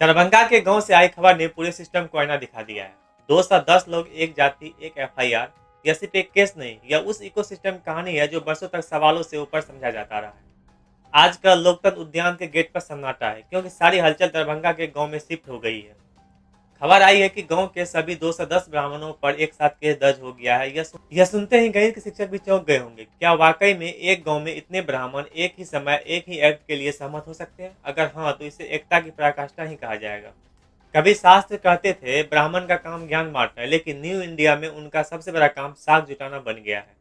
दरभंगा के गांव से आई खबर ने पूरे सिस्टम को आईना दिखा दिया है। 210 लोग, एक जाति, एक एफआईआर। यह सिर्फ एक केस नहीं, यह उस इकोसिस्टम की कहानी है जो बरसों तक सवालों से ऊपर समझा जाता रहा है। आज कल लोकतंत्र उद्यान के गेट पर सन्नाटा है, क्योंकि सारी हलचल दरभंगा के गांव में शिफ्ट हो गई है। खबर आई है कि गांव के सभी 210 ब्राह्मणों पर एक साथ केस दर्ज हो गया है। यह सुनते ही गणित के शिक्षक भी चौंक गए होंगे। क्या वाकई में एक गांव में इतने ब्राह्मण एक ही समय एक ही एक्ट के लिए सहमत हो सकते हैं? अगर हाँ, तो इसे एकता की पराकाष्ठा ही कहा जाएगा। कभी शास्त्र कहते थे ब्राह्मण का काम ज्ञान बांटना है, लेकिन न्यू इंडिया में उनका सबसे बड़ा काम साख जुटाना बन गया है।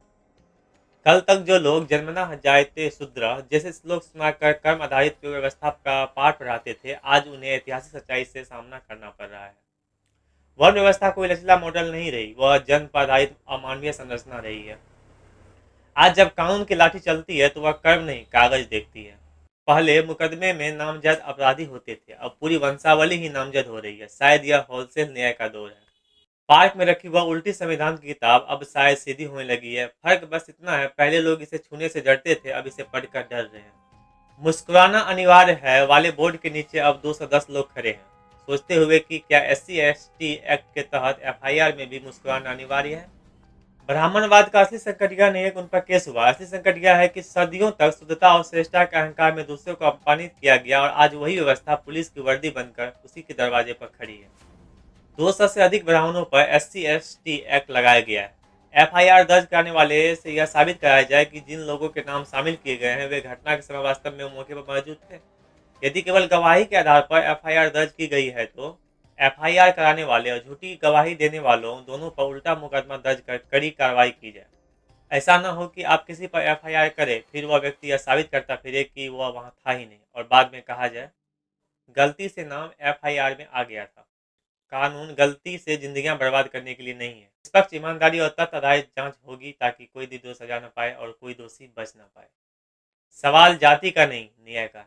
कल तक जो लोग जन्मना जायते शूद्र जैसे श्लोक सुनाकर कर्म आधारित व्यवस्था का पाठ पढ़ाते थे, आज उन्हें ऐतिहासिक सच्चाई से सामना करना पड़ रहा है। वर्ण व्यवस्था कोई लचीला मॉडल नहीं रही, वह जन्म पर आधारित अमानवीय संरचना रही है। आज जब कानून की लाठी चलती है तो वह कर्म नहीं, कागज देखती है। पहले मुकदमे में नामजद अपराधी होते थे, अब पूरी वंशावली ही नामजद हो रही है। शायद यह होलसेल न्याय का दौर है। पार्क में रखी वह उल्टी संविधान की किताब अब शायद सीधी होने लगी है। फर्क बस इतना है, पहले लोग इसे छूने से डरते थे, अब इसे पढ़कर डर रहे हैं। मुस्कुराना अनिवार्य है वाले बोर्ड के नीचे अब 210 लोग खड़े हैं, सोचते हुए कि क्या SC/ST एक्ट के तहत एफआईआर में भी मुस्कुराना अनिवार्य है। ब्राह्मणवाद का असली संकट यह नहीं है कि उन पर केस हुआ, असली संकट यह है कि सदियों तक शुद्धता और श्रेष्ठता के अहंकार में दूसरों को अपमानित किया गया, और आज वही व्यवस्था पुलिस की वर्दी बनकर उसी के दरवाजे पर खड़ी है। 200 से अधिक ब्राह्मणों पर SC/ST एक्ट लगाया गया है। एफआईआर दर्ज कराने वाले से यह साबित कराया जाए कि जिन लोगों के नाम शामिल किए गए हैं वे घटना के समय वास्तव में मौके पर मौजूद थे। यदि केवल गवाही के आधार पर एफआईआर दर्ज की गई है, तो एफआईआर कराने वाले और झूठी गवाही देने वालों दोनों पर उल्टा मुकदमा दर्ज कर कड़ी कार्रवाई की जाए। ऐसा न हो कि आप किसी पर एफआईआर करें, फिर वह व्यक्ति यह साबित करता फिरे कि वह वहां था ही नहीं, और बाद में कहा जाए गलती से नाम एफआईआर में आ गया था। कानून गलती से जिंदगियां बर्बाद करने के लिए नहीं है। निष्पक्ष, ईमानदारी और तथ्य आधारित जांच होगी, ताकि कोई निर्दोष सजा न पाए और कोई दोषी बच न पाए। सवाल जाति का नहीं, न्याय का है।